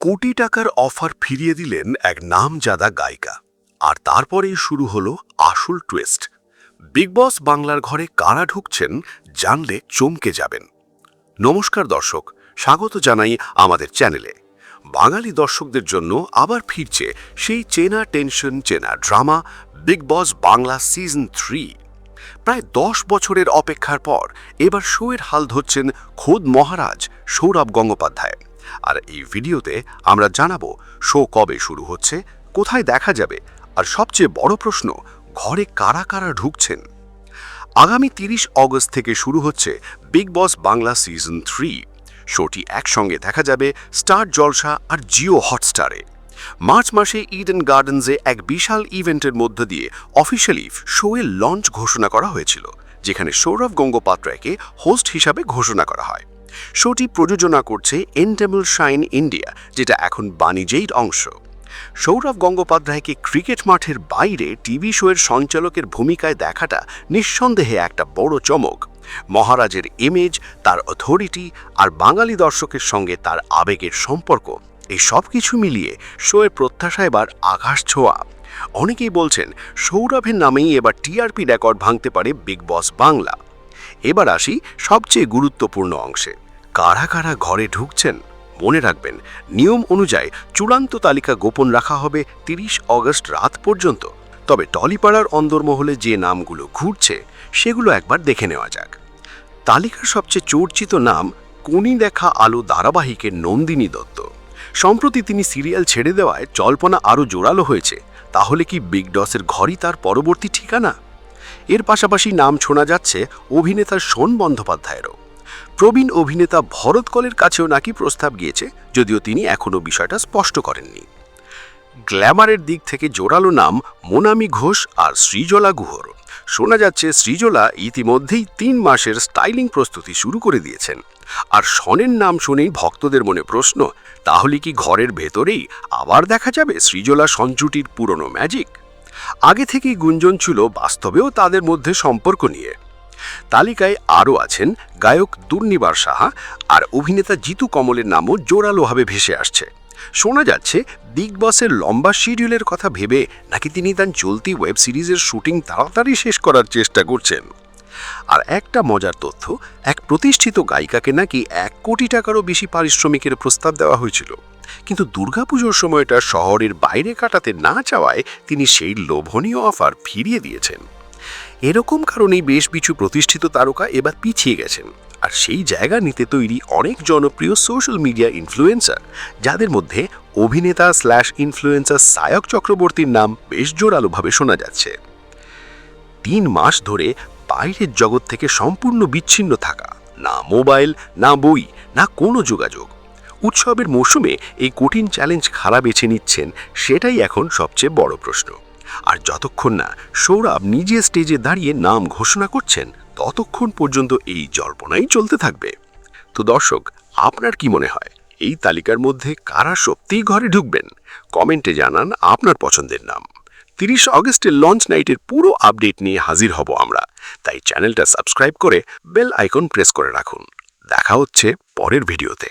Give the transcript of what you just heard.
কোটি টাকার অফার ফিরিয়ে দিলেন এক নামজাদা গায়িকা। আর তারপরেই শুরু হলো আসল টুইস্ট। বিগ বস বাংলার ঘরে কারা ঢুকছেন জানলে চমকে যাবেন। নমস্কার দর্শক, স্বাগত জানাই আমাদের চ্যানেলে। বাঙালি দর্শকদের জন্য আবার ফিরছে সেই চেনা টেনশন, চেনা ড্রামা বিগ বস বাংলা সিজন 3। প্রায় 10 বছরের অপেক্ষার পর এবার শোয়ের হাল ধরছেন খোদ মহারাজ সৌরভ গঙ্গোপাধ্যায়। আর এই ভিডিওতে আমরা জানাবো শো কবে শুরু হচ্ছে, কোথায় দেখা যাবে, আর সবচেয়ে বড় প্রশ্ন, ঘরে কারা কারা ঢুকছেন। আগামী 30 অগস্ট থেকে শুরু হচ্ছে বিগ বস বাংলা সিজন 3। শোটি একসঙ্গে দেখা যাবে স্টার জলসা আর জিও হটস্টারে। মার্চ মাসে ইডেন গার্ডেন্সে এক বিশাল ইভেন্টের মধ্য দিয়ে অফিশিয়ালি শোয়ের লঞ্চ ঘোষণা করা হয়েছিল, যেখানে সৌরভ গঙ্গোপাধ্যায়কে হোস্ট হিসাবে ঘোষণা করা হয়। শোটি প্রযোজনা করছে এন্টেবল শাইন ইন্ডিয়া, যেটা এখন বাণিজ্যের অংশ। সৌরভ গঙ্গোপাধ্যায়কে ক্রিকেট মাঠের বাইরে টিভি শোয়ের সঞ্চালকের ভূমিকায় দেখাটা নিঃসন্দেহে একটা বড় চমক। মহারাজের ইমেজ, তার অথরিটি আর বাঙালি দর্শকের সঙ্গে তার আবেগের সম্পর্ক, এই সব কিছু মিলিয়ে শোয়ের প্রত্যাশা এবার আকাশ ছোঁয়া। অনেকেই বলছেন সৌরভের নামেই এবার টিআরপি রেকর্ড ভাঙতে পারে বিগ বস বাংলা। এবার আসি সবচেয়ে গুরুত্বপূর্ণ অংশে, কারা কারা ঘরে ঢুকছেন। মনে রাখবেন, নিয়ম অনুযায়ী চূড়ান্ত তালিকা গোপন রাখা হবে 30 অগস্ট রাত পর্যন্ত। তবে টলিপাড়ার অন্দরমহলে যে নামগুলো ঘুরছে সেগুলো একবার দেখে নেওয়া যাক। তালিকার সবচেয়ে চর্চিত নাম কোনি দেখা আলো ধারাবাহিকের নন্দিনী দত্ত। সম্প্রতি তিনি সিরিয়াল ছেড়ে দেওয়ায় জল্পনা আরও জোরালো হয়েছে। তাহলে কি বিগ বসের ঘরই তার পরবর্তী ঠিকানা? এর পাশাপাশি নাম শোনা যাচ্ছে অভিনেতা সোন বন্দ্যোপাধ্যায়েরও। প্রবীণ অভিনেতা ভরত কলের কাছেও নাকি প্রস্তাব গিয়েছে, যদিও তিনি এখনও বিষয়টা স্পষ্ট করেননি। গ্ল্যামারের দিক থেকে জোরালো নাম মোনামি ঘোষ আর সৃজলা গুহর। শোনা যাচ্ছে সৃজলা ইতিমধ্যেই 3 মাসের স্টাইলিং প্রস্তুতি শুরু করে দিয়েছেন। আর সনের নাম শুনেই ভক্তদের মনে প্রশ্ন, তাহলে কি ঘরের ভেতরেই আবার দেখা যাবে সৃজলা সঞ্জুটির পুরনো ম্যাজিক? আগে থেকেই গুঞ্জন ছিল বাস্তবেও তাদের মধ্যে সম্পর্ক নিয়ে। তালিকায় আরও আছেন গায়ক দুর্নিবার সাহা আর অভিনেতা জিতু কমলের নামও জোরালোভাবে ভেসে আসছে। শোনা যাচ্ছে বিগ বসের লম্বা শিডিউলের কথা ভেবে নাকি তিনি তার চলতি ওয়েব সিরিজের শুটিং তাড়াতাড়ি শেষ করার চেষ্টা করছেন। আর একটা মজার তথ্য, এক প্রতিষ্ঠিত গায়িকাকে নাকি 1 কোটি টাকারও বেশি পারিশ্রমিকের প্রস্তাব দেওয়া হয়েছিল, কিন্তু দুর্গাপুজোর সময়টা শহরের বাইরে কাটাতে না চাওয়ায় তিনি সেই লোভনীয় অফার ফিরিয়ে দিয়েছেন। এরকম কারণেই বেশ কিছু প্রতিষ্ঠিত তারকা এবার পিছিয়ে গেছেন, আর সেই জায়গা নিতে তৈরি অনেক জনপ্রিয় সোশ্যাল মিডিয়া ইনফ্লুয়েন্সার, যাদের মধ্যে অভিনেতা /ইনফ্লুয়েন্সার সায়ক চক্রবর্তীর নাম বেশ জোরালোভাবে শোনা যাচ্ছে। 3 মাস ধরে বাইরের জগৎ থেকে সম্পূর্ণ বিচ্ছিন্ন থাকা, না মোবাইল, না বই, না কোনো যোগাযোগ। উৎসবের মৌসুমে এই কঠিন চ্যালেঞ্জ খারা বেছে নিচ্ছেন, সেটাই এখন সবচেয়ে বড় প্রশ্ন। আর যতক্ষণ না সৌরভ নিজে স্টেজে দাঁড়িয়ে নাম ঘোষণা করছেন, ততক্ষণ পর্যন্ত এই জল্পনাই চলতে থাকবে। তো দর্শক, আপনার কি মনে হয়, এই তালিকার মধ্যে কারা সত্যিই ঘরে ঢুকবেন? কমেন্টে জানান আপনার পছন্দের নাম। 30 অগস্টের লঞ্চ নাইটের পুরো আপডেট নিয়ে হাজির হব আমরা, তাই চ্যানেলটা সাবস্ক্রাইব করে বেল আইকন প্রেস করে রাখুন। দেখা হচ্ছে পরের ভিডিওতে।